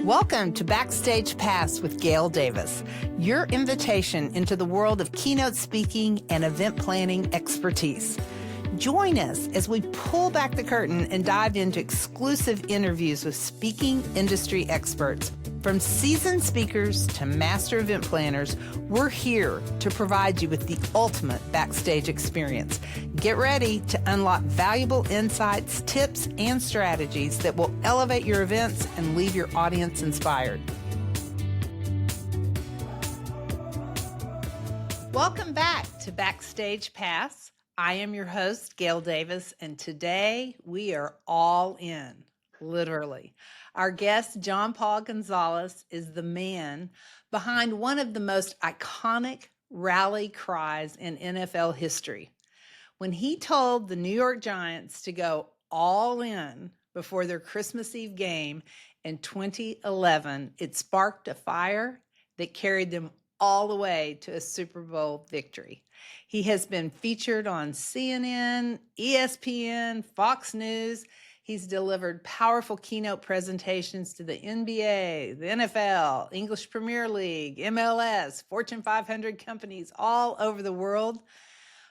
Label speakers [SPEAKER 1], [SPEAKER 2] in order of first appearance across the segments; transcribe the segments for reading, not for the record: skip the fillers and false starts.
[SPEAKER 1] Welcome to Backstage Pass with Gail Davis, your invitation into the world of keynote speaking and event planning expertise. Join us as we pull back the curtain and dive into exclusive interviews with speaking industry experts. From seasoned speakers to master event planners, we're here to provide you with the ultimate backstage experience. Get ready to unlock valuable insights, tips, and strategies that will elevate your events and leave your audience inspired. Welcome back to Backstage Pass. I am your host, Gail Davis, and today we are all in, literally. Our guest, John Paul Gonzalez, is the man behind one of the most iconic rally cries in NFL history. When he told the New York Giants to go all in before their Christmas Eve game in 2011, it sparked a fire that carried them all the way to a Super Bowl victory. He has been featured on CNN, ESPN, Fox News. He's delivered powerful keynote presentations to the NBA, the NFL, English Premier League, MLS, Fortune 500 companies all over the world.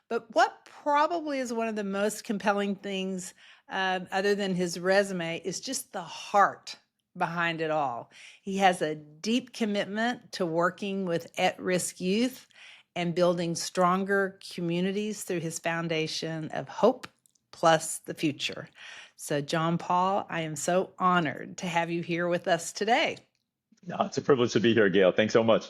[SPEAKER 1] But what probably is one of the most compelling things, other than his resume, is just the heart behind it all. He has a deep commitment to working with at-risk youth and building stronger communities through his foundation of Hope Plus the Future. So, John Paul, I am so honored to have you here with us today.
[SPEAKER 2] No, it's a privilege to be here, Gail. Thanks so much.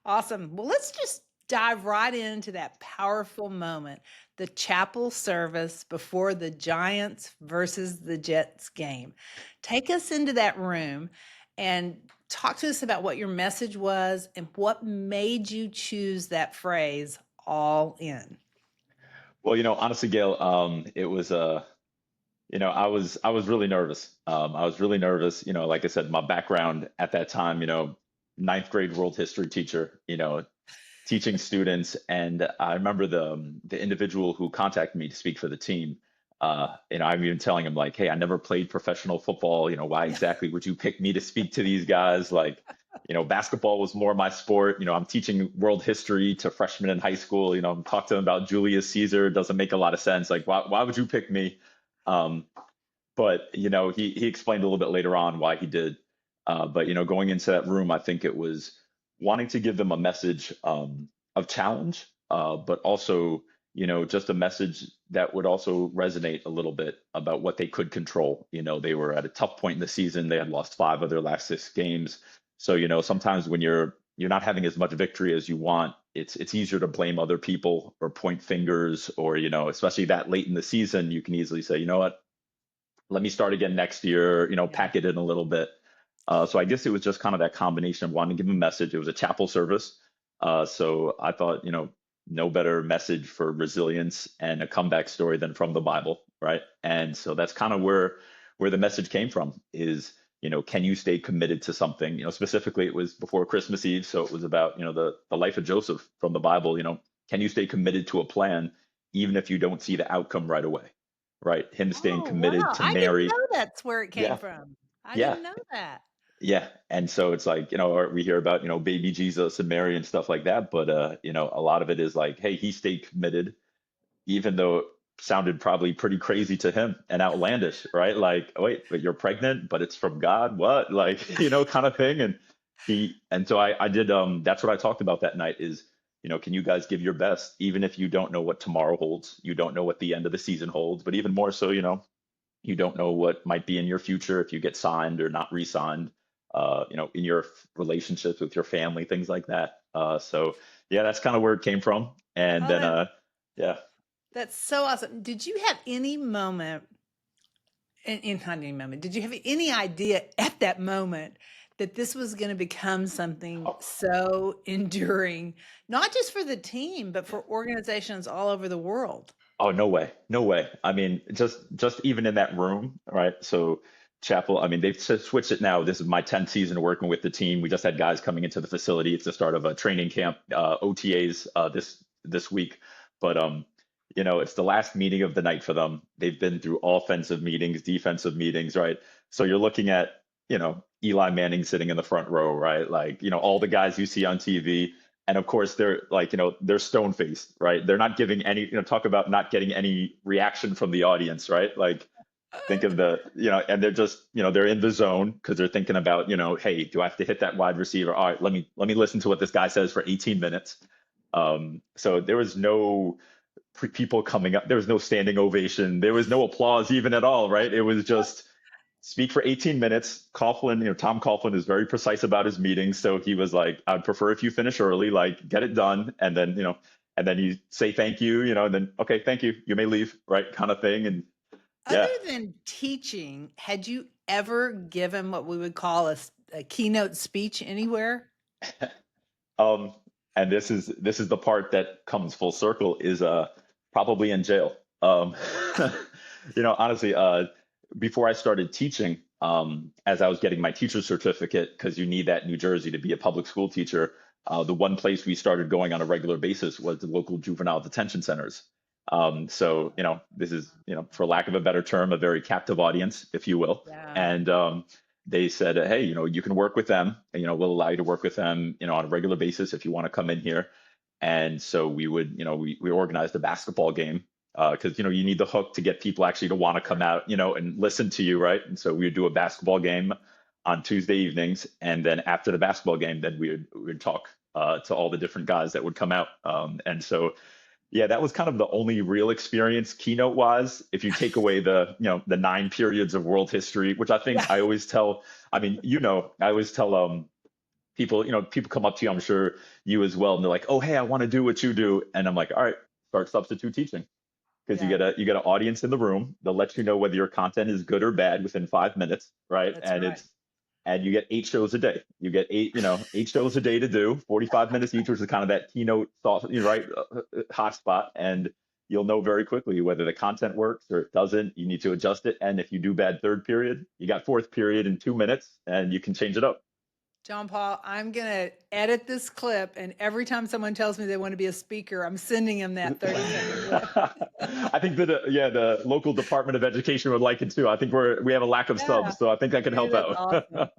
[SPEAKER 1] Awesome. Well, let's just dive right into that powerful moment, the chapel service before the Giants versus the Jets game. Take us into that room and talk to us about what your message was and what made you choose that phrase, all in.
[SPEAKER 2] Well, honestly, Gail, it was I was really nervous. I was really nervous. Like I said, my background at that time, ninth grade world history teacher, teaching students, and I remember the individual who contacted me to speak for the team. I'm even telling him like, hey, I never played professional football. Why exactly would you pick me to speak to these guys? Like, basketball was more my sport. I'm teaching world history to freshmen in high school. Talk to them about Julius Caesar. It doesn't make a lot of sense. Like, why would you pick me? But he explained a little bit later on why he did. But going into that room, I think it was wanting to give them a message of challenge, but also just a message that would also resonate a little bit about what they could control. They were at a tough point in the season. They had lost 5 of their last 6 games. So sometimes when you're not having as much victory as you want, it's easier to blame other people or point fingers, or especially that late in the season, you can easily say, you know what, let me start again next year, pack it in a little bit. So I guess it was just kind of that combination of wanting to give a message. It was a chapel service. So I thought, no better message for resilience and a comeback story than from the Bible, right? And so that's kind of where the message came from is, can you stay committed to something? Specifically it was before Christmas Eve. So it was about, the life of Joseph from the Bible. Can you stay committed to a plan, even if you don't see the outcome right away? Right. Him staying committed to Mary.
[SPEAKER 1] I didn't know that's where it came from. I didn't know that.
[SPEAKER 2] Yeah. And so it's like, we hear about, baby Jesus and Mary and stuff like that. But, a lot of it is like, hey, he stayed committed, even though it sounded probably pretty crazy to him and outlandish, right? Like, oh, wait, but you're pregnant, but it's from God. What? Like, kind of thing. And so I did, that's what I talked about that night is, can you guys give your best, even if you don't know what tomorrow holds, you don't know what the end of the season holds, but even more so, you don't know what might be in your future if you get signed or not re-signed, in your relationships with your family, things like that. So yeah, that's kind of where it came from. And yeah.
[SPEAKER 1] That's so awesome. Did you have any moment, not any moment, did you have any idea at that moment that this was going to become something so enduring, not just for the team, but for organizations all over the world?
[SPEAKER 2] Oh, no way. No way. I mean, just even in that room, right? So Chapel, I mean, they've switched it now. This is my 10th season working with the team. We just had guys coming into the facility. It's the start of a training camp, OTAs this week. But it's the last meeting of the night for them. They've been through offensive meetings, defensive meetings, right? So you're looking at, Eli Manning sitting in the front row, right? Like, all the guys you see on TV. And of course, they're like, they're stone faced, right? They're not giving any, talk about not getting any reaction from the audience, right? Like, think of and they're just, they're in the zone because they're thinking about, hey, do I have to hit that wide receiver? All right, let me listen to what this guy says for 18 minutes. So there was no people coming up. There was no standing ovation. There was no applause even at all, right? It was just speak for 18 minutes. Coughlin, Tom Coughlin is very precise about his meetings. So he was like, I'd prefer if you finish early, like get it done. And then you say thank you, and then, okay, thank you. You may leave, right? Kind of thing. And
[SPEAKER 1] Other
[SPEAKER 2] yeah.
[SPEAKER 1] than teaching, had you ever given what we would call a keynote speech anywhere?
[SPEAKER 2] Um, and this is the part that comes full circle is probably in jail. Honestly, before I started teaching, as I was getting my teacher's certificate, because you need that in New Jersey to be a public school teacher, the one place we started going on a regular basis was the local juvenile detention centers. So, this is, for lack of a better term, a very captive audience, if you will.
[SPEAKER 1] Yeah.
[SPEAKER 2] And they said, hey, you can work with them, and, we'll allow you to work with them, on a regular basis if you want to come in here. And so we would, we organized a basketball game because, you need the hook to get people actually to want to come out, and listen to you, right? And so we would do a basketball game on Tuesday evenings, and then after the basketball game, then we would talk to all the different guys that would come out. And so yeah, that was kind of the only real experience keynote wise. If you take away the 9 periods of world history, which I think
[SPEAKER 1] Yeah.
[SPEAKER 2] I always tell, I mean, I always tell people, people come up to you, I'm sure you as well, and they're like, oh, hey, I want to do what you do. And I'm like, all right, start substitute teaching. Because
[SPEAKER 1] Yeah.
[SPEAKER 2] you get an audience in the room. They'll let you know whether your content is good or bad within 5 minutes, right?
[SPEAKER 1] That's right.
[SPEAKER 2] And you get 8 shows a day. You get 8 shows a day to do, 45 minutes each, which is kind of that keynote thought, right, hotspot. And you'll know very quickly whether the content works or it doesn't. You need to adjust it. And if you do bad third period, you got fourth period in 2 minutes and you can change it up.
[SPEAKER 1] John Paul, I'm going to edit this clip, and every time someone tells me they want to be a speaker, I'm sending them that 30-second clip.
[SPEAKER 2] I think that the local Department of Education would like it too. I think we have a lack of
[SPEAKER 1] Yeah,
[SPEAKER 2] subs, so I think that could
[SPEAKER 1] hey,
[SPEAKER 2] help
[SPEAKER 1] that's
[SPEAKER 2] out.
[SPEAKER 1] awesome.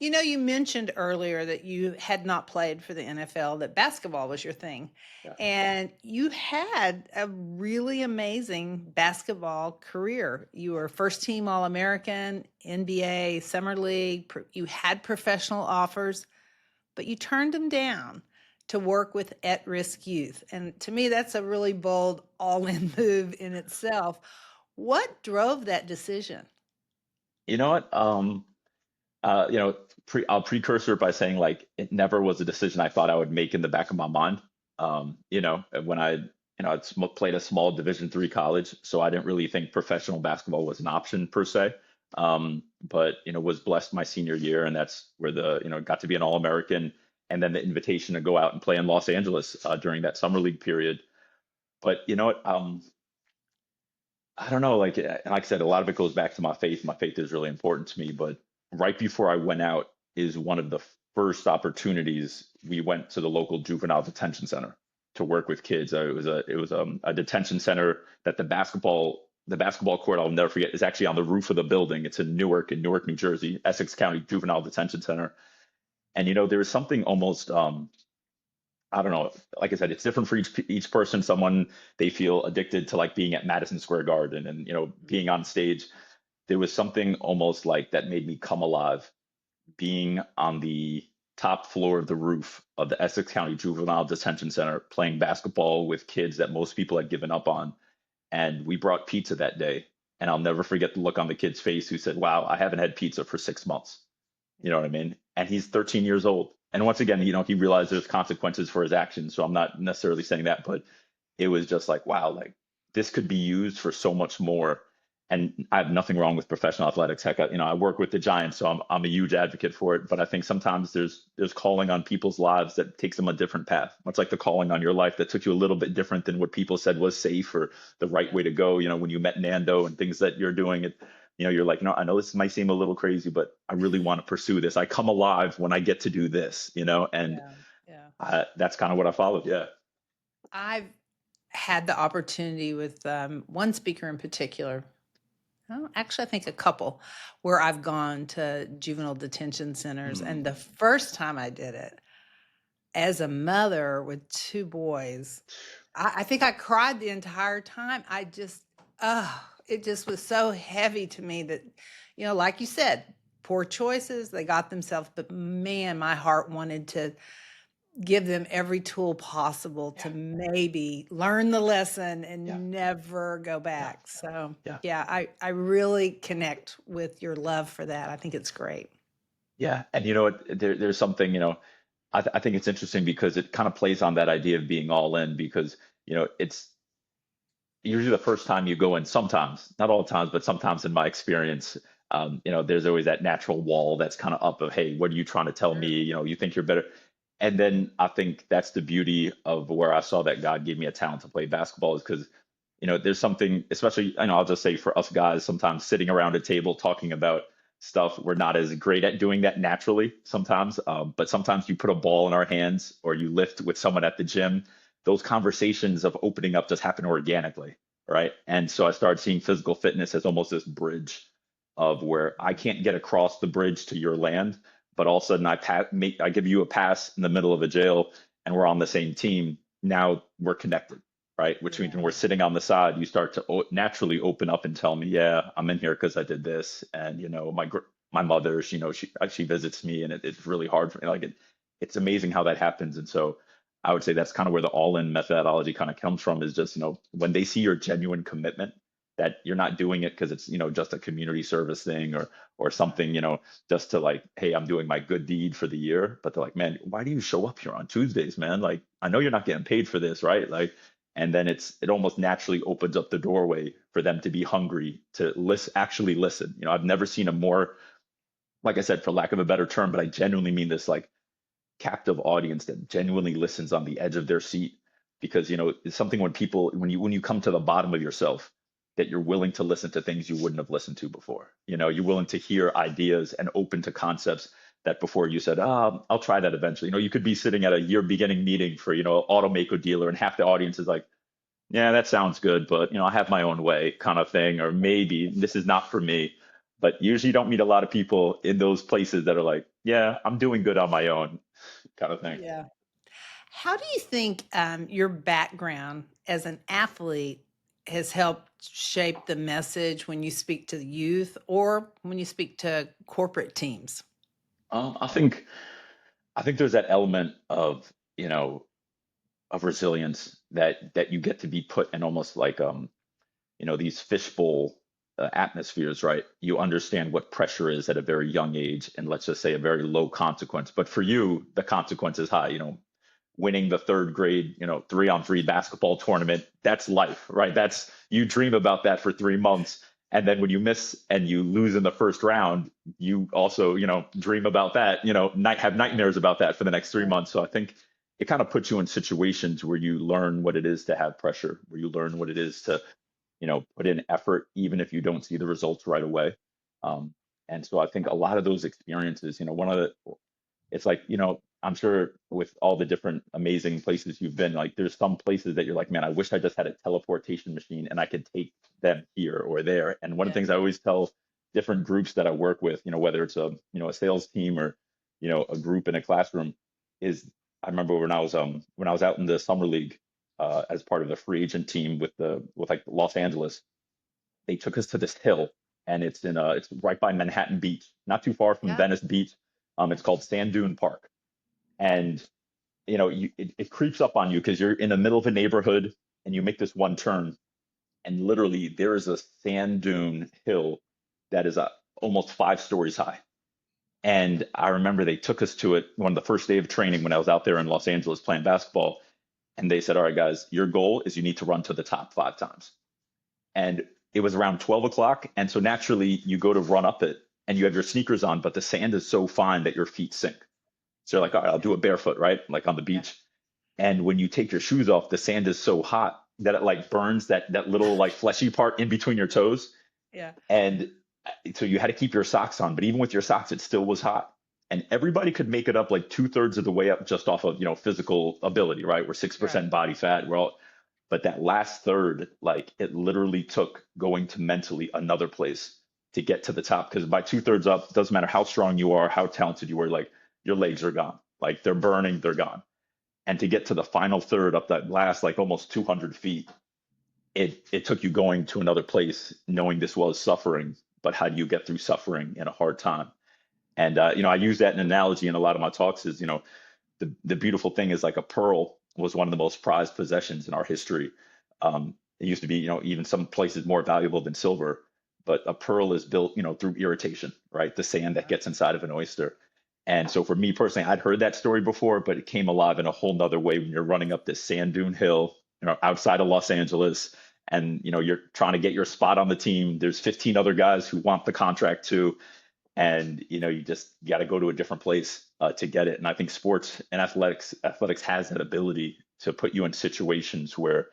[SPEAKER 1] You mentioned earlier that you had not played for the NFL, that basketball was your thing.
[SPEAKER 2] Yeah.
[SPEAKER 1] And you had a really amazing basketball career. You were first team All American, NBA, Summer League. You had professional offers, but you turned them down to work with at risk youth. And to me, that's a really bold all in move in itself. What drove that decision?
[SPEAKER 2] You know what? Uh, you know, I'll precursor by saying like it never was a decision I thought I would make in the back of my mind. When I'd played a small Division III college, so I didn't really think professional basketball was an option per se. But was blessed my senior year, and that's where got to be an All-American, and then the invitation to go out and play in Los Angeles during that summer league period. But you know what? I don't know. Like I said, a lot of it goes back to my faith. My faith is really important to me. But right before I went out is one of the first opportunities we went to the local juvenile detention center to work with kids. It was a detention center that the basketball court, I'll never forget, is actually on the roof of the building. It's in Newark, New Jersey, Essex County Juvenile Detention Center. And there was something almost I don't know. Like I said, it's different for each person. Someone, they feel addicted to like being at Madison Square Garden and being on stage. There was something almost like that made me come alive, being on the top floor of the roof of the Essex County Juvenile Detention Center, playing basketball with kids that most people had given up on. And we brought pizza that day, and I'll never forget the look on the kid's face who said, "Wow, I haven't had pizza for 6 months." You know what I mean? And he's 13 years old. And once again, he realized there's consequences for his actions. So I'm not necessarily saying that, but it was just like, wow, like this could be used for so much more. And I have nothing wrong with professional athletics. Heck, I work with the Giants, so I'm a huge advocate for it. But I think sometimes there's calling on people's lives that takes them a different path. Much like the calling on your life that took you a little bit different than what people said was safe or the right way to go. When you met Nando and things that you're doing, you're like, I know this might seem a little crazy, but I really want to pursue this. I come alive when I get to do this, and
[SPEAKER 1] Yeah, yeah.
[SPEAKER 2] that's kind of what I followed. Yeah.
[SPEAKER 1] I've had the opportunity with one speaker in particular. Oh, actually, I think a couple where I've gone to juvenile detention centers.
[SPEAKER 2] Mm,
[SPEAKER 1] And the first time I did it, as a mother with two boys, I think I cried the entire time. It just was so heavy to me that, like you said, poor choices, they got themselves, but man, my heart wanted to give them every tool possible
[SPEAKER 2] yeah,
[SPEAKER 1] to maybe learn the lesson
[SPEAKER 2] yeah,
[SPEAKER 1] and never go
[SPEAKER 2] yeah,
[SPEAKER 1] back. So,
[SPEAKER 2] yeah,
[SPEAKER 1] yeah, I really connect with your love for that. I think it's great.
[SPEAKER 2] yeah. And you know what? There's something, I think it's interesting because it kind of plays on that idea of being all in because, it's usually the first time you go in, sometimes, not all the times, but sometimes in my experience, there's always that natural wall that's kind of up of, hey, what are you trying to tell me?
[SPEAKER 1] Sure.
[SPEAKER 2] You think you're better. And then I think that's the beauty of where I saw that God gave me a talent to play basketball is because, there's something, especially, I'll just say for us guys, sometimes sitting around a table talking about stuff, we're not as great at doing that naturally sometimes. But sometimes you put a ball in our hands or you lift with someone at the gym, those conversations of opening up just happen organically, right? And so I started seeing physical fitness as almost this bridge of where I can't get across the bridge to your land, but all of a sudden I give you a pass in the middle of a jail, and we're on the same team. Now we're connected, right? Which means when we're
[SPEAKER 1] Yeah.
[SPEAKER 2] sitting on the side, you start to naturally open up and tell me, yeah, I'm in here because I did this, and my mother, she visits me, and it's really hard for me. It's amazing how that happens, and so I would say that's kind of where the all-in methodology kind of comes from is just, when they see your genuine commitment that you're not doing it because it's, just a community service thing or something, just to like, hey, I'm doing my good deed for the year. But they're like, man, why do you show up here on Tuesdays, man? Like, I know you're not getting paid for this, right? Like, and then it almost naturally opens up the doorway for them to be hungry to actually listen. I've never seen a more, like I said, for lack of a better term, but I genuinely mean this, like captive audience that genuinely listens on the edge of their seat because it's something when you come to the bottom of yourself that you're willing to listen to things you wouldn't have listened to before. You're willing to hear ideas and open to concepts that before you said, I'll try that eventually. You could be sitting at a year beginning meeting for automaker dealer and half the audience is like, yeah, that sounds good, but I have my own way kind of thing, or maybe this is not for me. But usually you don't meet a lot of people in those places that are like, yeah, I'm doing good on my own kind of thing.
[SPEAKER 1] Yeah. How do you think your background as an athlete has helped shape the message when you speak to the youth or when you speak to corporate teams?
[SPEAKER 2] Um, I think I think there's that element of resilience that you get to be put in almost like these fishbowl atmospheres, right? You understand what pressure is at a very young age, and let's just say a very low consequence. But for you, the consequence is high. Winning the third grade, 3-on-3 basketball tournament, that's life, right? That's you dream about that for 3 months. And then when you miss and you lose in the first round, you also, dream about that, have nightmares about that for the next 3 months. So I think it kind of puts you in situations where you learn what it is to have pressure, where you learn what it is to, put in effort, even if you don't see the results right away. Um, and so I think a lot of those experiences, one of the it's like, I'm sure with all the different amazing places you've been, like there's some places that you're like, man, I wish I just had a teleportation machine and I could take them here or there. And one of the
[SPEAKER 1] Yeah.
[SPEAKER 2] things I always tell different groups that I work with, whether it's a sales team or, a group in a classroom is I remember when I was out in the summer league as part of the free agent team with like Los Angeles, they took us to this hill and it's right by Manhattan Beach, not too far from
[SPEAKER 1] Yeah.
[SPEAKER 2] Venice Beach. It's called Sand Dune Park, and it creeps up on you because you're in the middle of a neighborhood and you make this one turn, and literally there is a sand dune hill that is almost 5 stories high. And I remember they took us to it one of the first day of training when I was out there in Los Angeles playing basketball, and they said, "All right, guys, your goal is you need to run to the top 5 times." And it was around 12 o'clock. And so naturally, you go to run up it and you have your sneakers on, but the sand is so fine that your feet sink. So you're like, all right, I'll do it barefoot, right? Like on the
[SPEAKER 1] Yeah.
[SPEAKER 2] beach. And when you take your shoes off, the sand is so hot that it like burns that little like fleshy part in between your toes.
[SPEAKER 1] Yeah.
[SPEAKER 2] And so you had to keep your socks on, but even with your socks, it still was hot. And everybody could make it up like 2/3 of the way up just off of, physical ability, right? We're
[SPEAKER 1] Right.
[SPEAKER 2] 6% body fat. We're all, But that last third, like it literally took going to mentally another place to get to the top. Because by two-thirds up, doesn't matter how strong you are, how talented you are, like your legs are gone. Like they're burning, they're gone. And to get to the final third up that last like almost 200 feet, it took you going to another place, knowing this was suffering. But how do you get through suffering in a hard time? And I use that in analogy in a lot of my talks. Is the beautiful thing is like a pearl was one of the most prized possessions in our history. It used to be, even some places more valuable than silver, but a pearl is built, through irritation, right? The sand that gets inside of an oyster. And so for me personally, I'd heard that story before, but it came alive in a whole nother way when you're running up this sand dune hill, outside of Los Angeles, and you're trying to get your spot on the team. There's 15 other guys who want the contract too, and you just got to go to a different place to get it. And I think sports and athletics has that ability to put you in situations where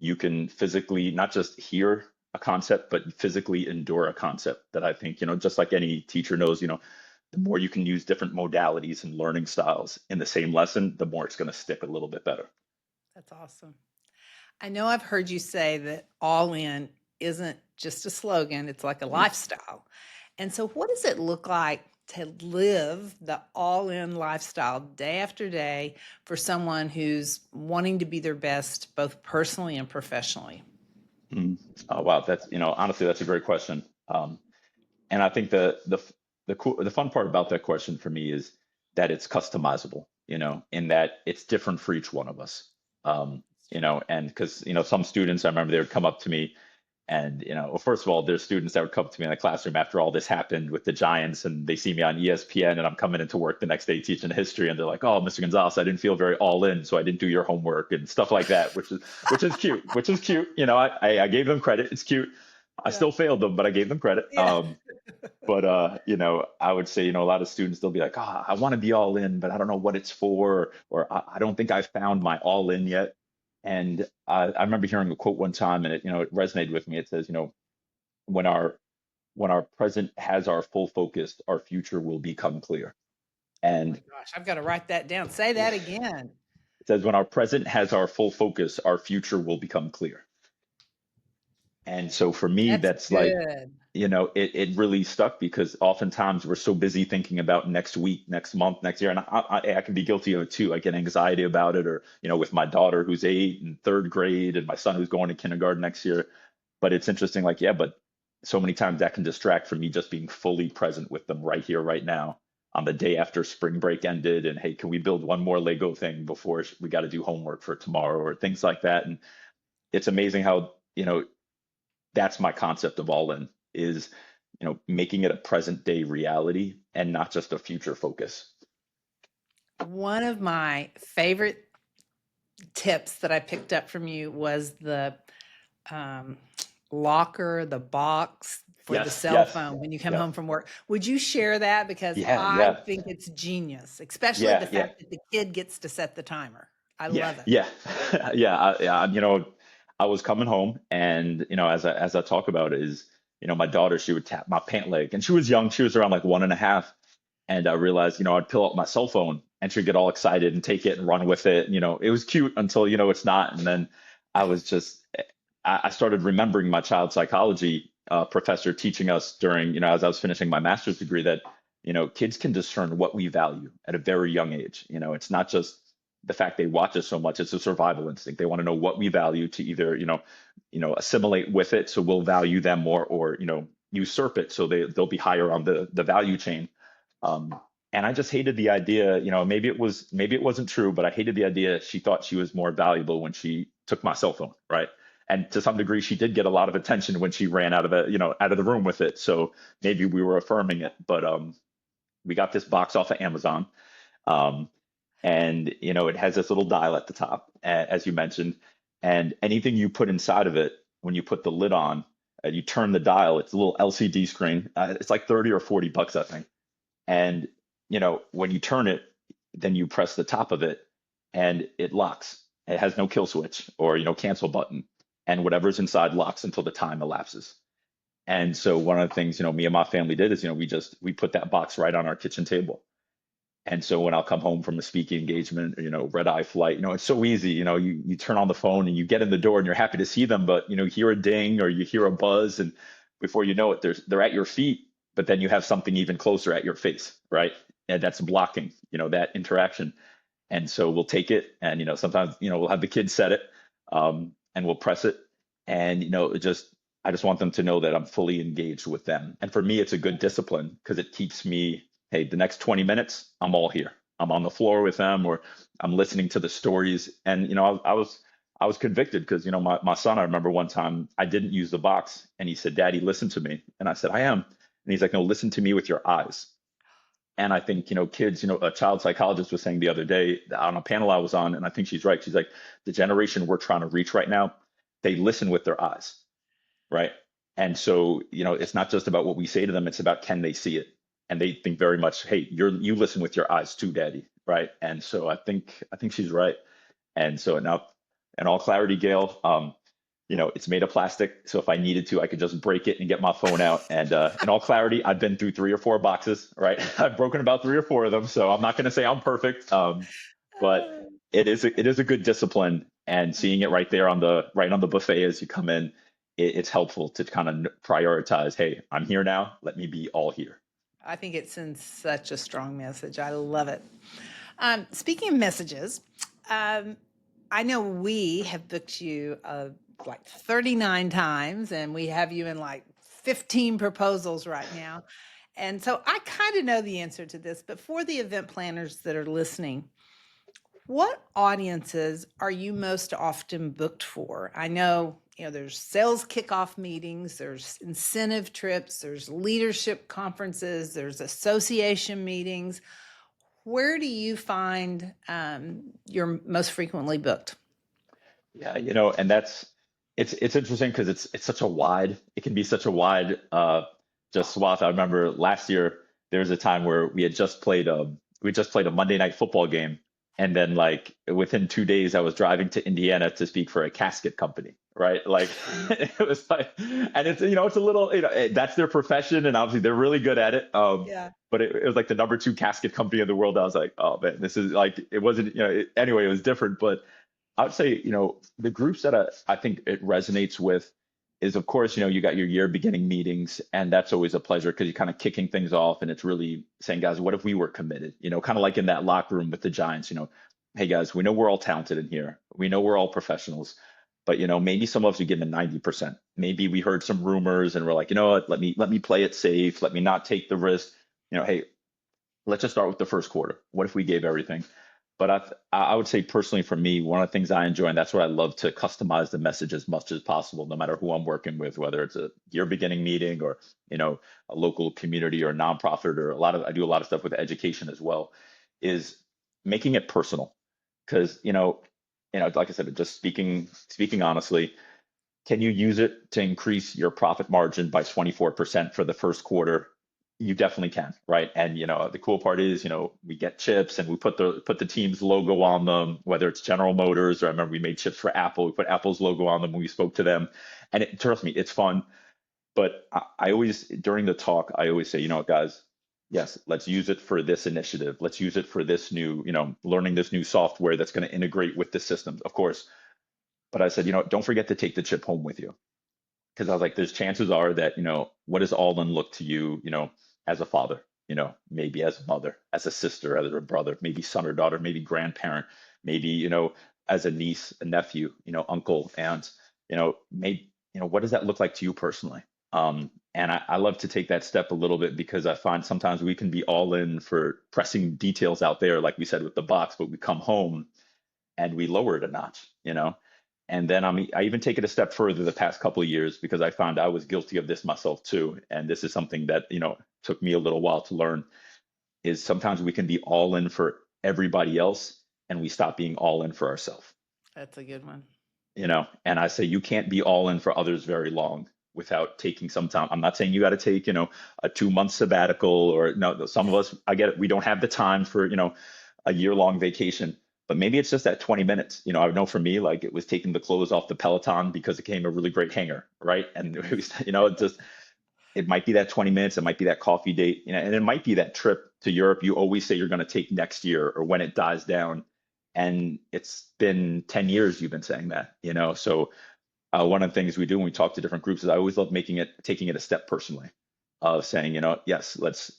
[SPEAKER 2] you can physically not just hear a concept but physically endure a concept that I think just like any teacher knows, the more you can use different modalities and learning styles in the same lesson, the more it's going to stick a little bit better.
[SPEAKER 1] That's awesome. I know I've heard you say that all in isn't just a slogan, it's like a
[SPEAKER 2] Mhm.
[SPEAKER 1] lifestyle. And so, what does it look like to live the all in lifestyle day after day for someone who's wanting to be their best, both personally and professionally?
[SPEAKER 2] Mm. Oh, wow, that's honestly that's a great question. And I think the fun part about that question for me is that it's customizable, in that it's different for each one of us. And because some students, I remember they would come up to me, and well, first of all, there's students that would come to me in the classroom after all this happened with the Giants, and they see me on ESPN, and I'm coming into work the next day teaching history, and they're like, "Oh, Mr. Gonzalez, I didn't feel very all in, so I didn't do your homework," and stuff like that, which is cute, which is cute. I gave them credit. It's cute. I
[SPEAKER 1] Yeah.
[SPEAKER 2] still failed them, but I gave them credit.
[SPEAKER 1] Yeah.
[SPEAKER 2] But I would say, a lot of students, they'll be like, "Ah, I want to be all in, but I don't know what it's for, or I don't think I found my all in yet." And I remember hearing a quote one time, and it resonated with me. It says, when our when our present has our full focus, our future will become clear.
[SPEAKER 1] Oh my
[SPEAKER 2] And
[SPEAKER 1] gosh, I've got to write that down. Say
[SPEAKER 2] it
[SPEAKER 1] that again.
[SPEAKER 2] says, when our present has our full focus, our future will become clear. And so for me,
[SPEAKER 1] That's
[SPEAKER 2] that's like,
[SPEAKER 1] good.
[SPEAKER 2] it really stuck because oftentimes we're so busy thinking about next week, next month, next year. And I can be guilty of it too. I get anxiety about it, or, with my daughter who's 8 and third grade and my son who's going to kindergarten next year. But it's interesting, like, yeah, but so many times that can distract from me just being fully present with them right here, right now, on the day after spring break ended. And hey, can we build one more Lego thing before we got to do homework for tomorrow, or things like that? And it's amazing how, that's my concept of all in is, making it a present day reality and not just a future focus.
[SPEAKER 1] One of my favorite tips that I picked up from you was the um, locker, the box for the
[SPEAKER 2] Yes,
[SPEAKER 1] cell
[SPEAKER 2] yes,
[SPEAKER 1] phone when you come
[SPEAKER 2] yeah,
[SPEAKER 1] home from work. Would you share that? Because
[SPEAKER 2] yeah,
[SPEAKER 1] I
[SPEAKER 2] yeah,
[SPEAKER 1] think it's genius, especially the
[SPEAKER 2] yeah, yeah,
[SPEAKER 1] fact that the kid gets to set the timer. I
[SPEAKER 2] yeah,
[SPEAKER 1] love it.
[SPEAKER 2] yeah, yeah. I was coming home, and as I talk about it, is my daughter, she would tap my pant leg, and she was young, she was around like 1.5, and I realized I'd pull out my cell phone, and she'd get all excited and take it and run with it. It was cute until it's not, and then I was just I started remembering my child psychology professor teaching us during as I was finishing my master's degree that kids can discern what we value at a very young age. It's not just the fact they watch us so much; it's a survival instinct. They want to know what we value to either assimilate with it, so we'll value them more, or usurp it, so they'll be higher on the value chain. Um, and I just hated the idea, maybe it wasn't true, but I hated the idea she thought she was more valuable when she took my cell phone, right? And to some degree, she did get a lot of attention when she ran out of the room with it. So maybe we were affirming it, but we got this box off of Amazon, um, and it has this little dial at the top, as you mentioned, and anything you put inside of it, when you put the lid on, you turn the dial. It's a little LCD screen. It's like 30 or 40 bucks, I think. And when you turn it, then you press the top of it, and it locks. It has no kill switch or cancel button, and whatever's inside locks until the time elapses. And so one of the things me and my family did is we put that box right on our kitchen table. And so when I'll come home from a speaking engagement, red eye flight, it's so easy. You turn on the phone and you get in the door and you're happy to see them, but you hear a ding or you hear a buzz, and before you know it, they're at your feet, but then you have something even closer at your face, right? And that's blocking, that interaction. And so we'll take it, and sometimes we'll have the kids set it, and we'll press it, and I just want them to know that I'm fully engaged with them. And for me, it's a good discipline because it keeps me, hey, the next 20 minutes, I'm all here. I'm on the floor with them, or I'm listening to the stories. And I was convicted because my son, I remember one time I didn't use the box, and he said, "Daddy, listen to me." And I said, "I am." And he's like, "No, listen to me with your eyes." And I think, kids, a child psychologist was saying the other day on a panel I was on, and I think she's right. She's like, the generation we're trying to reach right now, they listen with their eyes, right? And so, it's not just about what we say to them, it's about can they see it? And they think very much, hey, you listen with your eyes too, daddy, right? And so I think she's right. And so now, in all clarity, Gail, it's made of plastic. So if I needed to, I could just break it and get my phone out. And in all clarity, I've been through 3 or 4 boxes, right? I've broken about 3 or 4 of them. So I'm not going to say I'm perfect. But it is a good discipline, and seeing it right on the buffet as you come in, it's helpful to kind of prioritize, hey, I'm here now. Let me be all here.
[SPEAKER 1] I think it sends such a strong message. I love it. Speaking of messages, um, I know we have booked you like 39 times, and we have you in like 15 proposals right now. And so I kind of know the answer to this, but for the event planners that are listening, what audiences are you most often booked for? I know, there's sales kickoff meetings, there's incentive trips, there's leadership conferences, there's association meetings. Where do you find you're most frequently booked?
[SPEAKER 2] Yeah, and it's interesting because it's such a wide, it can be such a wide just swath. I remember last year there was a time where we just played a Monday night football game, and then like within 2 days I was driving to Indiana to speak for a casket company, right? Like it was like, and it's a little, that's their profession, and obviously they're really good at it.
[SPEAKER 1] Yeah.
[SPEAKER 2] But it was like the number 2 casket company in the world. I was like, oh man, this is like, it wasn't, anyway, it was different. But I would say, the groups that I think it resonates with is, of course, you got your year beginning meetings, and that's always a pleasure because you're kind of kicking things off, and it's really saying, guys, what if we were committed? Kind of like in that locker room with the Giants, hey guys, we know we're all talented in here. We know we're all professionals, but maybe some of us are giving 90%. Maybe we heard some rumors and we're like, you know what, let me play it safe. Let me not take the risk. Hey, let's just start with the first quarter. What if we gave everything? But I would say personally for me, one of the things I enjoy, and that's what I love, to customize the message as much as possible, no matter who I'm working with, whether it's a year beginning meeting or, a local community or a nonprofit, or I do a lot of stuff with education as well, is making it personal. Because, like I said, just speaking honestly, can you use it to increase your profit margin by 24% for the first quarter? You definitely can, right? And the cool part is, we get chips and we put the team's logo on them, whether it's General Motors, or I remember we made chips for Apple. We put Apple's logo on them when we spoke to them, and trust me, it's fun. But I always, during the talk, I always say, guys, yes, let's use it for this initiative. Let's use it for this new, learning this new software that's going to integrate with the systems, of course. But I said, don't forget to take the chip home with you, because I was like, there's chances are that, what does Alden look to you, as a father, maybe as a mother, as a sister, as a brother, maybe son or daughter, maybe grandparent, maybe, as a niece, a nephew, uncle, aunt, maybe, what does that look like to you personally? And I love to take that step a little bit, because I find sometimes we can be all in for pressing details out there, like we said with the box, but we come home and we lower it a notch, and then I even take it a step further the past couple of years, because I found I was guilty of this myself too. And this is something that, took me a little while to learn, is sometimes we can be all in for everybody else and we stop being all in for ourselves.
[SPEAKER 1] That's a good one.
[SPEAKER 2] And I say you can't be all in for others very long without taking some time. I'm not saying you got to take, a 2 month sabbatical, or no, some of us, I get it. We don't have the time for, a year-long vacation, but maybe it's just that 20 minutes. I know for me, like, it was taking the clothes off the Peloton because it came a really great hanger, right? And it was, it might be that 20 minutes, it might be that coffee date, and it might be that trip to Europe, you always say you're going to take next year or when it dies down. And it's been 10 years you've been saying that, So one of the things we do when we talk to different groups is I always love taking it a step personally of saying, yes, let's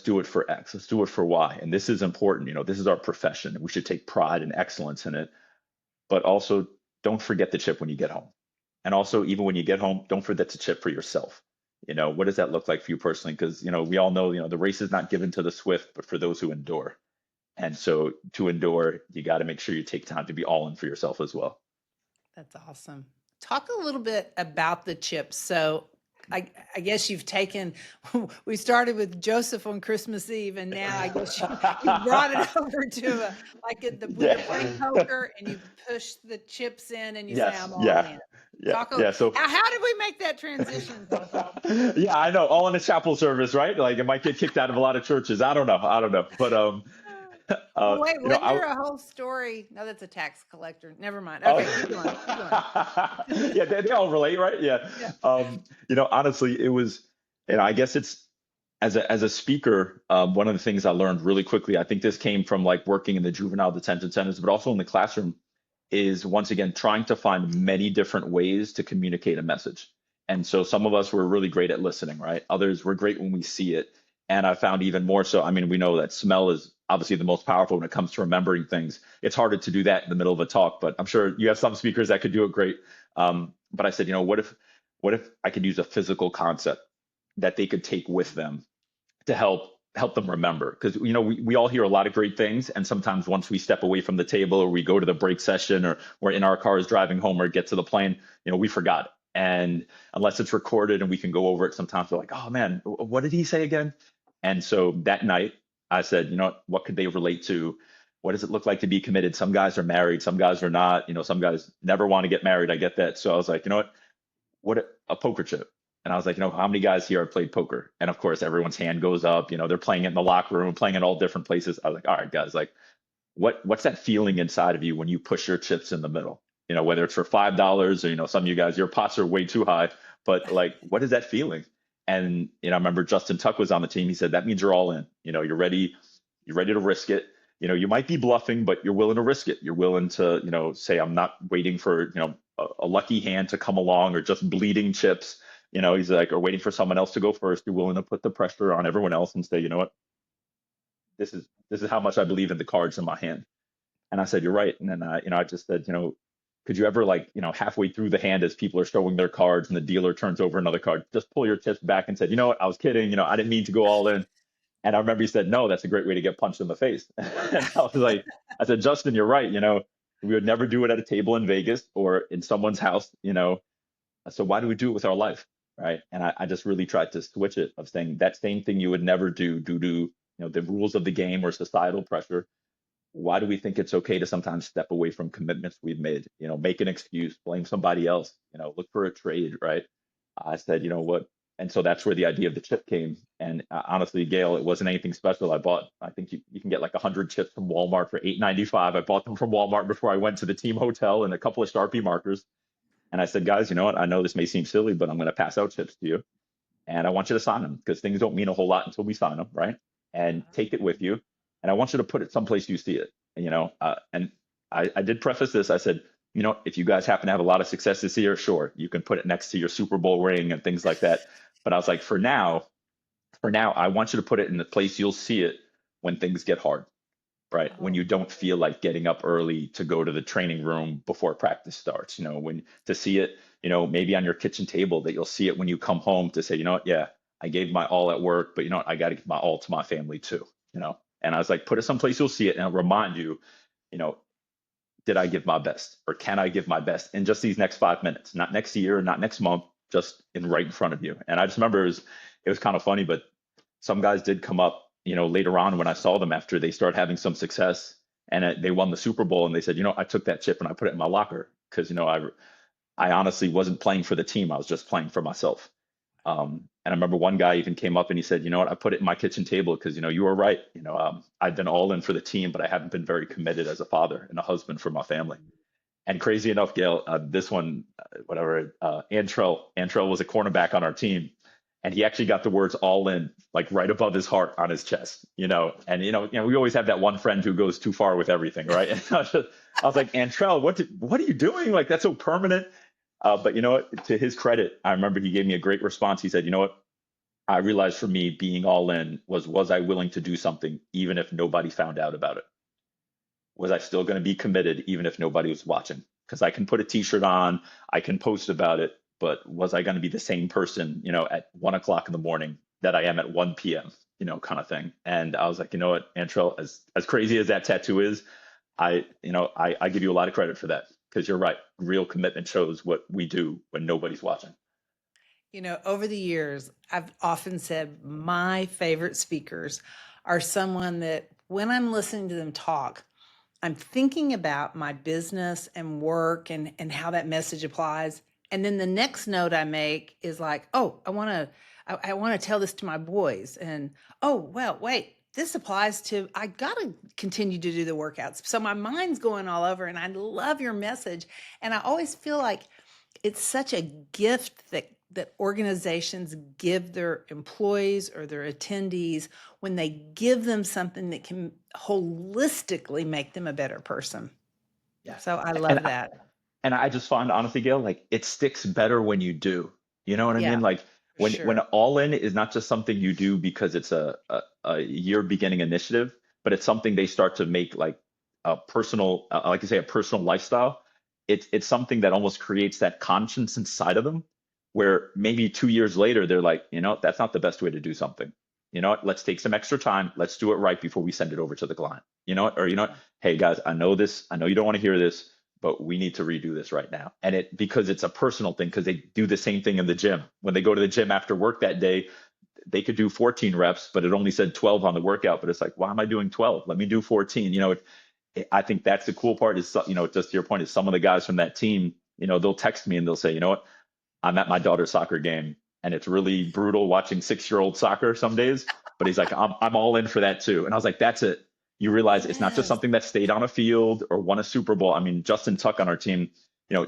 [SPEAKER 2] do it for X, let's do it for Y. And this is important, this is our profession. We should take pride and excellence in it, but also don't forget the chip when you get home. And also, even when you get home, don't forget to chip for yourself. What does that look like for you personally? Because, we all know, the race is not given to the swift, but for those who endure. And so to endure, you got to make sure you take time to be all in for yourself as well.
[SPEAKER 1] That's awesome. Talk a little bit about the chips. So I guess you've taken, we started with Joseph on Christmas Eve, and now I guess you brought it over to when you're playing
[SPEAKER 2] Yeah.
[SPEAKER 1] poker and you push the chips in and you say,
[SPEAKER 2] Yes.
[SPEAKER 1] I'm all
[SPEAKER 2] Yeah.
[SPEAKER 1] in.
[SPEAKER 2] Yeah. Yeah. So
[SPEAKER 1] How did we make that transition, Gonzalez?
[SPEAKER 2] yeah, I know. All in a chapel service, right? Like it might get kicked out of a lot of churches. I don't know. I don't know. But
[SPEAKER 1] Well, wait, wasn't
[SPEAKER 2] I
[SPEAKER 1] there a whole story? No, that's a tax collector. Never mind.
[SPEAKER 2] oh
[SPEAKER 1] Okay, keep going. Keep going.
[SPEAKER 2] yeah, they all relate, right? Yeah.
[SPEAKER 1] Yeah.
[SPEAKER 2] Honestly, it was, I guess it's as a speaker, one of the things I learned really quickly, I think this came from like working in the juvenile detention centers, but also in the classroom, is once again trying to find many different ways to communicate a message. And so some of us were really great at listening, right? Others were great when we see it. And I found even more so, I mean, we know that smell is obviously the most powerful when it comes to remembering things. It's harder to do that in the middle of a talk, but I'm sure you have some speakers that could do it great. But I said, what if I could use a physical concept that they could take with them to help them remember, because we all hear a lot of great things, and sometimes once we step away from the table or we go to the break session or we're in our cars driving home or get to the plane, we forgot it. And unless it's recorded and we can go over it, sometimes we're like, oh man, what did he say again? And so that night I said, what could they relate to? What does it look like to be committed? Some guys are married, some guys are not, some guys never want to get married, I get that. So I was like, what a poker chip. And I was like, how many guys here have played poker? And of course, everyone's hand goes up. They're playing it in the locker room, playing in all different places. I was like, all right, guys, like, what's that feeling inside of you when you push your chips in the middle? Whether it's for $5 or some of you guys, your pots are way too high, but like, what is that feeling? And I remember Justin Tuck was on the team. He said that means you're all in. You're ready to risk it. You might be bluffing, but you're willing to risk it. You're willing to, say, I'm not waiting for, a lucky hand to come along or just bleeding chips. He's like, or waiting for someone else to go first. You're willing to put the pressure on everyone else and say, what, this is how much I believe in the cards in my hand. And I said, you're right. And then, I just said, could you ever like, halfway through the hand as people are showing their cards and the dealer turns over another card, just pull your chips back and said, what, I was kidding. I didn't mean to go all in. And I remember he said, no, that's a great way to get punched in the face. And I was like, I said, Justin, you're right. We would never do it at a table in Vegas or in someone's house, So why do we do it with our life? Right. And I just really tried to switch it of saying that same thing you would never do due to, the rules of the game or societal pressure. Why do we think it's okay to sometimes step away from commitments we've made? Make an excuse, blame somebody else, look for a trade. Right. I said, what? And so that's where the idea of the chip came. And honestly, Gail, it wasn't anything special. I think you can get like 100 chips from Walmart for $8.95. I bought them from Walmart before I went to the team hotel and a couple of Sharpie markers. And I said, guys, you know what? I know this may seem silly, but I'm going to pass out chips to you. And I want you to sign them because things don't mean a whole lot until we sign them, right? And take it with you. And I want you to put it someplace you see it, and I did preface this. I said, if you guys happen to have a lot of success this year, sure, you can put it next to your Super Bowl ring and things like that. But I was like, for now, I want you to put it in the place you'll see it when things get hard, right? When you don't feel like getting up early to go to the training room before practice starts, when to see it, maybe on your kitchen table, that you'll see it when you come home to say, yeah, I gave my all at work, but I got to give my all to my family too, And I was like, put it someplace you'll see it and it'll remind you, you know, did I give my best or can I give my best in just these next 5 minutes, not next year, not next month, just in right in front of you. And I just remember it was kind of funny, but some guys did come up, later on when I saw them after they started having some success and they won the Super Bowl and they said, I took that chip and I put it in my locker because, I honestly wasn't playing for the team. I was just playing for myself. And I remember one guy even came up and he said, you know what, I put it in my kitchen table because, you were right. I've been all in for the team, but I haven't been very committed as a father and a husband for my family. And crazy enough, Gail, this one, Antrell was a cornerback on our team. and he actually got the words "all in" like right above his heart on his chest, and we always have that one friend who goes too far with everything, right? And I was like, Antrell, what are you doing? Like that's so permanent. But you know what? To his credit, I remember he gave me a great response. He said, "You know what? I realized for me being all in was I willing to do something even if nobody found out about it? Was I still going to be committed even if nobody was watching? Because I can put a t-shirt on, I can post about it, but was I going to be the same person, at 1 o'clock in the morning that I am at 1 p.m., kind of thing." And I was like, you know what, Antrell, as crazy as that tattoo is, I give you a lot of credit for that because you're right. Real commitment shows what we do when nobody's watching.
[SPEAKER 1] Over the years, I've often said my favorite speakers are someone that when I'm listening to them talk, I'm thinking about my business and work and how that message applies. And then the next note I make is like, oh, I want to tell this to my boys. And oh, well, wait, this applies to I gotta continue to do the workouts. So my mind's going all over and I love your message. And I always feel like it's such a gift that organizations give their employees or their attendees when they give them something that can holistically make them a better person.
[SPEAKER 2] Yeah.
[SPEAKER 1] So I
[SPEAKER 2] And
[SPEAKER 1] love that.
[SPEAKER 2] And I just find, honestly, Gail, like it sticks better when you do. You know what I
[SPEAKER 1] Yeah,
[SPEAKER 2] mean? Like
[SPEAKER 1] for
[SPEAKER 2] when
[SPEAKER 1] sure.
[SPEAKER 2] all in is not just something you do because it's a year beginning initiative, but it's something they start to make like a personal, like you say, a personal lifestyle. It's something that almost creates that conscience inside of them, where maybe 2 years later they're like, that's not the best way to do something. You know what? Let's take some extra time. Let's do it right before we send it over to the client. You know what? Or hey guys, I know this. I know you don't want to hear this, but we need to redo this right now. And because it's a personal thing, because they do the same thing in the gym. When they go to the gym after work that day, they could do 14 reps, but it only said 12 on the workout. But it's like, why am I doing 12? Let me do 14. I think that's the cool part is, just to your point, is some of the guys from that team, they'll text me and they'll say, you know what, I'm at my daughter's soccer game and it's really brutal watching 6-year-old soccer some days. But he's like, I'm all in for that too. And I was like, that's it. You realize it's not just
[SPEAKER 1] Yes.
[SPEAKER 2] something that stayed on a field or won a Super Bowl. I mean, Justin Tuck on our team,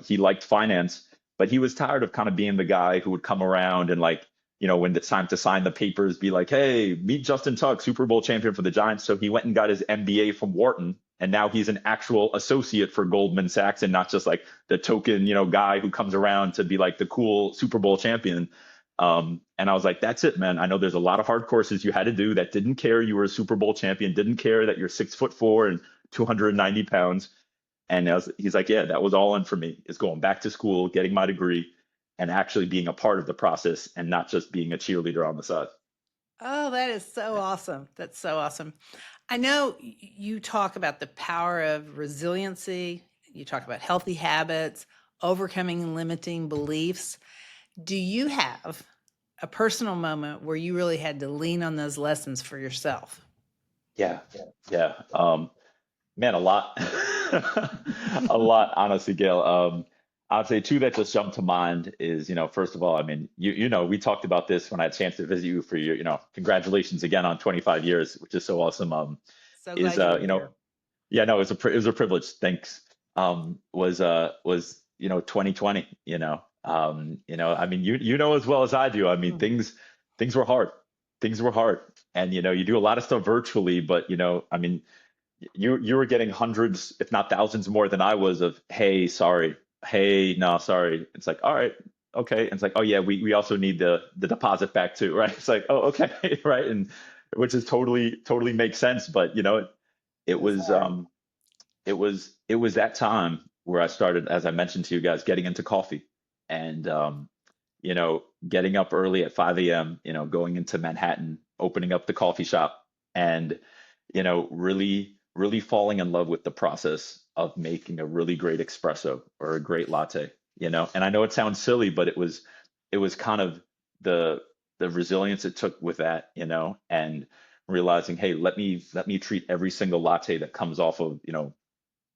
[SPEAKER 2] he liked finance, but he was tired of kind of being the guy who would come around and like, when it's time to sign the papers, be like, hey, meet Justin Tuck, Super Bowl champion for the Giants. So he went and got his MBA from Wharton. And now he's an actual associate for Goldman Sachs and not just like the token, guy who comes around to be like the cool Super Bowl champion. And I was like, that's it, man. I know there's a lot of hard courses you had to do that didn't care you were a Super Bowl champion, didn't care that you're 6'4" and 290 pounds. And he's like, yeah, that was all in for me, is going back to school, getting my degree, and actually being a part of the process and not just being a cheerleader on the side.
[SPEAKER 1] Oh, that is so awesome. That's so awesome. I know you talk about the power of resiliency. You talk about healthy habits, overcoming limiting beliefs. Do you have a personal moment where you really had to lean on those lessons for yourself?
[SPEAKER 2] Yeah, yeah. Man, a lot, a lot, honestly, Gail. I'd say two that just jump to mind is, first of all, I mean, we talked about this when I had a chance to visit you for your, congratulations again on 25 years, which is so awesome.
[SPEAKER 1] So
[SPEAKER 2] Is
[SPEAKER 1] glad you were here.
[SPEAKER 2] Yeah, no, it was a privilege. Thanks. Was 2020. I mean, you know as well as I do. I mean,
[SPEAKER 1] Mhm.
[SPEAKER 2] things were hard. Things were hard, and you do a lot of stuff virtually, but I mean you were getting hundreds, if not thousands more than I was of, hey, sorry, hey, no, sorry. It's like, all right, okay. And it's like, oh yeah, we also need the deposit back too, right? It's like, oh, okay, right. And which is totally makes sense. But it
[SPEAKER 1] It was
[SPEAKER 2] was
[SPEAKER 1] hard.
[SPEAKER 2] it was that time where I started, as I mentioned to you guys, getting into coffee and getting up early at 5 a.m., going into Manhattan, opening up the coffee shop and really falling in love with the process of making a really great espresso or a great latte, and I know it sounds silly, but it was kind of the the resilience it took with that, and realizing, hey, let me treat every single latte that comes off of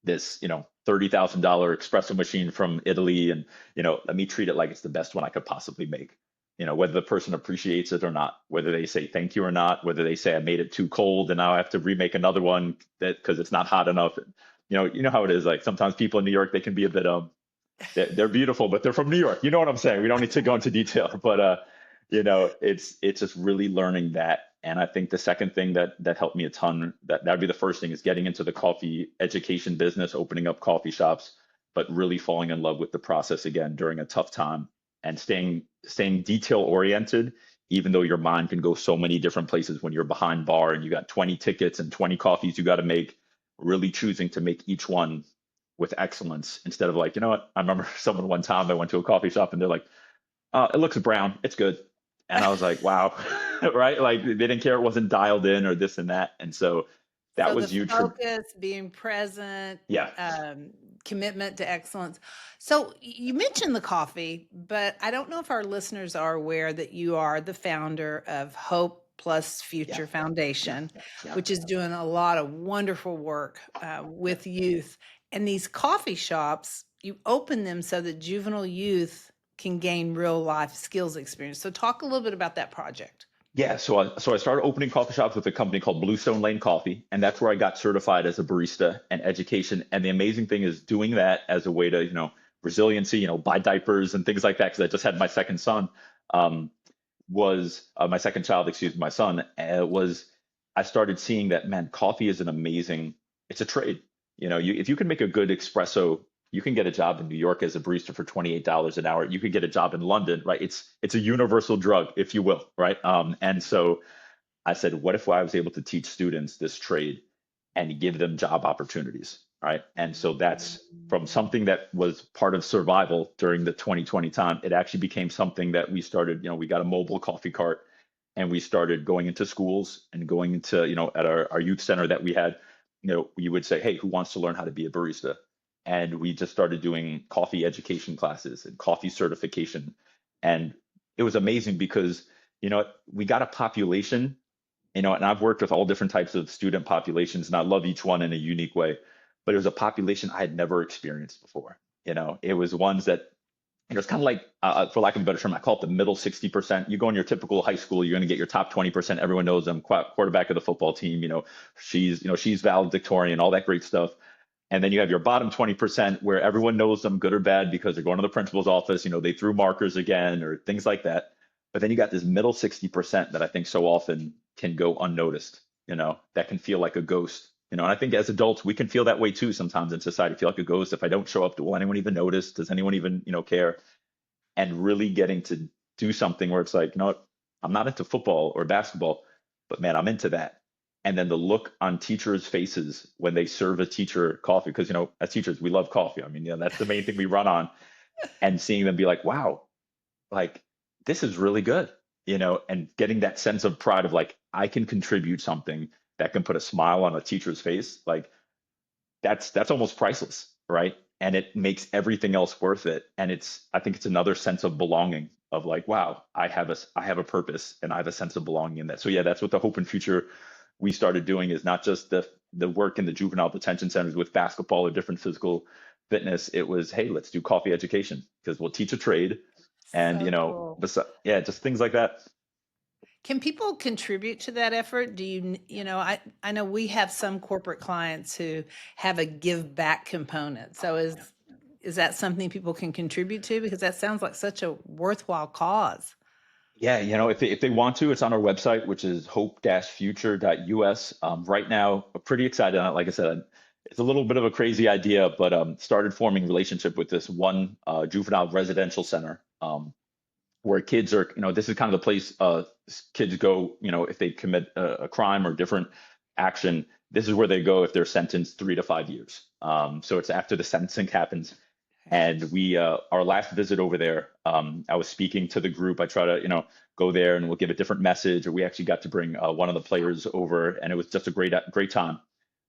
[SPEAKER 2] this $30,000 espresso machine from Italy, and let me treat it like it's the best one I could possibly make. Whether the person appreciates it or not, whether they say thank you or not, whether they say I made it too cold and now I have to remake another one that because it's not hot enough. You know how it is. Like sometimes people in New York, they can be a bit they're beautiful, but they're from New York. You know what I'm saying? We don't need to go into detail, but It's just really learning that. And I think the second thing that helped me a ton, that'd be the first thing, is getting into the coffee education business, opening up coffee shops, but really falling in love with the process again during a tough time, and staying detail oriented, even though your mind can go so many different places when you're behind bar and you got 20 tickets and 20 coffees you got to make. Really choosing to make each one with excellence, instead of like, you know what, I remember someone one time, I went to a coffee shop and they're like, it looks brown, it's good. And I was like, wow. Right, like they didn't care, it wasn't dialed in or this and that. And so that
[SPEAKER 1] So the
[SPEAKER 2] was huge for.
[SPEAKER 1] focus, being present,
[SPEAKER 2] Yeah.
[SPEAKER 1] um, commitment to excellence. So you mentioned the coffee, but I don't know if our listeners are aware that you are the founder of Hope Plus
[SPEAKER 2] Yeah.
[SPEAKER 1] Future
[SPEAKER 2] Yeah.
[SPEAKER 1] Foundation,
[SPEAKER 2] Yeah.
[SPEAKER 1] which is doing a lot of wonderful work
[SPEAKER 2] Yeah.
[SPEAKER 1] with youth. And these coffee shops, you open them so that juvenile youth can gain real life skills experience. So talk a little bit about that project.
[SPEAKER 2] Yeah, so I started opening coffee shops with a company called Bluestone Lane Coffee, and that's where I got certified as a barista and education. And the amazing thing is doing that as a way to, resiliency, buy diapers and things like that, because I just had my second son. Was my second child, excuse me, my son, was I started seeing that, man, coffee is an amazing, it's a trade. If you can make a good espresso, you can get a job in New York as a barista for $28 an hour. You could get a job in London, right? It's a universal drug, if you will, right? And so I said, what if I was able to teach students this trade and give them job opportunities, right? And so that's from something that was part of survival during the 2020 time. It actually became something that we started, we got a mobile coffee cart and we started going into schools and going into, at our youth center that we had, we would say, hey, who wants to learn how to be a barista? And we just started doing coffee education classes and coffee certification. And it was amazing because, we got a population, and I've worked with all different types of student populations, and I love each one in a unique way. But it was a population I had never experienced before. It was ones that, it's kind of like, for lack of a better term, I call it the middle 60%. You go in your typical high school, you're going to get your top 20%. Everyone knows them, quarterback of the football team. She's valedictorian, all that great stuff. And then you have your bottom 20% where everyone knows them, good or bad, because they're going to the principal's office. They threw markers again or things like that. But then you got this middle 60% that I think so often can go unnoticed, that can feel like a ghost. And I think as adults, we can feel that way too sometimes in society, feel like a ghost. If I don't show up, will anyone even notice? Does anyone even, care? And really getting to do something where it's like, I'm not into football or basketball, but man, I'm into that. And then the look on teachers' faces when they serve a teacher coffee, because, as teachers, we love coffee. I mean, that's the main thing we run on. And seeing them be like, wow, like this is really good, and getting that sense of pride of like, I can contribute something that can put a smile on a teacher's face. Like that's almost priceless, right? And it makes everything else worth it. And I think it's another sense of belonging of like, wow, I have a purpose and I have a sense of belonging in that. So yeah, that's what the Hope and Future we started doing, is not just the work in the juvenile detention centers with basketball or different physical fitness. It was, hey, let's do coffee education because we'll teach a trade. And
[SPEAKER 1] So cool.
[SPEAKER 2] yeah, just things like that.
[SPEAKER 1] Can people contribute to that effort? I know we have some corporate clients who have a give back component. So is that something people can contribute to? Because that sounds like such a worthwhile cause.
[SPEAKER 2] Yeah, if they want to, it's on our website, which is hope-future.us. Right now, I'm pretty excited on it. Like I said, it's a little bit of a crazy idea, but started forming relationship with this one juvenile residential center, where kids are, this is kind of the place kids go, if they commit a crime or different action. This is where they go if they're sentenced 3 to 5 years. So it's after the sentencing happens. And we, our last visit over there, I was speaking to the group. I try to, go there and we'll give a different message. Or we actually got to bring one of the players over, and it was just a great time.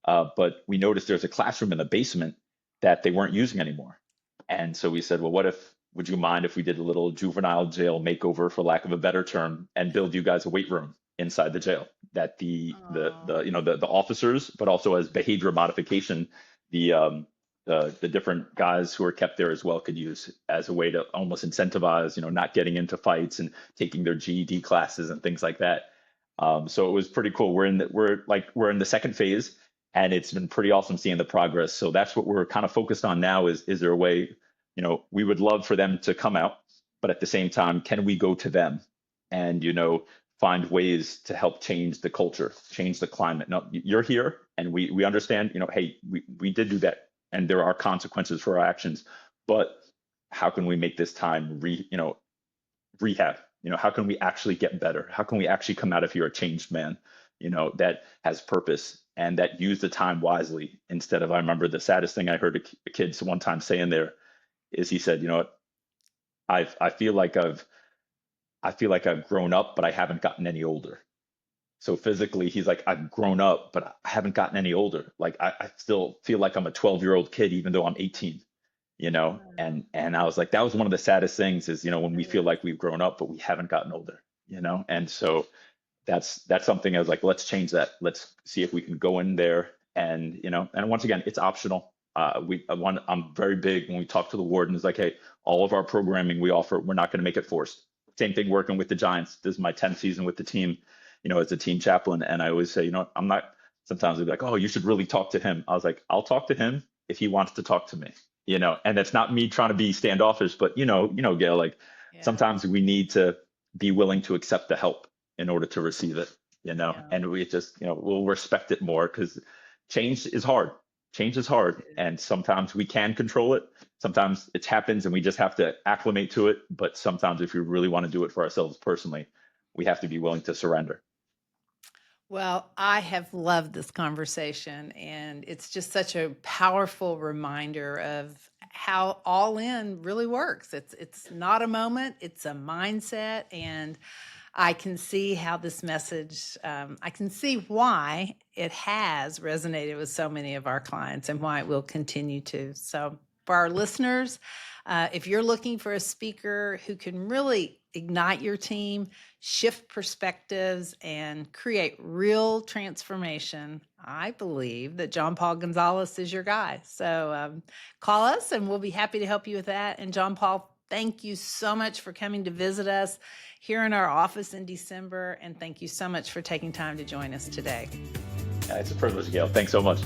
[SPEAKER 2] But we noticed there's a classroom in the basement that they weren't using anymore. And so we said, well, would you mind if we did a little juvenile jail makeover, for lack of a better term, and build you guys a weight room inside the jail that
[SPEAKER 1] Oh,
[SPEAKER 2] the officers, but also as behavior modification, the the different guys who are kept there as well could use as a way to almost incentivize, not getting into fights and taking their GED classes and things like that. So it was pretty cool. We're in the second phase, and it's been pretty awesome seeing the progress. So that's what we're kind of focused on now. Is there a way, we would love for them to come out, but at the same time, can we go to them and, find ways to help change the culture, change the climate. No, you're here and we understand, hey, we did do that and there are consequences for our actions, but how can we make this time rehab? How can we actually get better? How can we actually come out of here a changed man, that has purpose and that used the time wisely instead of, I remember the saddest thing I heard a kid one time saying there is he said, what, I feel like I've grown up, but I haven't gotten any older. So physically, he's like, I've grown up, but I haven't gotten any older. Like I still feel like I'm a 12-year-old kid, even though I'm 18, and I was like, that was one of the saddest things is, when we feel like we've grown up, but we haven't gotten older, and so that's something I was like, let's change that. Let's see if we can go in there and, and once again, it's optional. I'm very big when we talk to the wardens, like, hey, all of our programming we offer, we're not going to make it forced. Same thing working with the Giants. This is my 10th season with the team, as a team chaplain. And I always say, I'm not, sometimes they'd be like, oh, you should really talk to him. I was like, I'll talk to him if he wants to talk to me, and it's not me trying to be standoffish, but Gail, like sometimes we need to be willing to accept the help in order to receive it, and we just, we'll respect it more because change is hard. Change is hard. And sometimes we can control it. Sometimes it happens and we just have to acclimate to it. But sometimes if we really want to do it for ourselves personally, we have to be willing to surrender.
[SPEAKER 1] Well, I have loved this conversation, and it's just such a powerful reminder of how all in really works. It's not a moment, it's a mindset, and I can see how this message, I can see why it has resonated with so many of our clients and why it will continue to. So for our listeners, if you're looking for a speaker who can really ignite your team, shift perspectives, and create real transformation, I believe that John Paul Gonzalez is your guy. So call us and we'll be happy to help you with that. And John Paul, thank you so much for coming to visit us here in our office in December. And thank you so much for taking time to join us today.
[SPEAKER 2] It's a privilege, Gail. Thanks so much.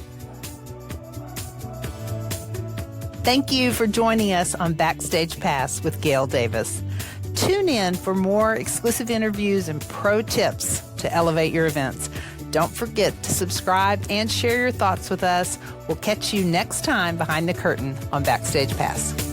[SPEAKER 1] Thank you for joining us on Backstage Pass with Gail Davis. Tune in for more exclusive interviews and pro tips to elevate your events. Don't forget to subscribe and share your thoughts with us. We'll catch you next time behind the curtain on Backstage Pass.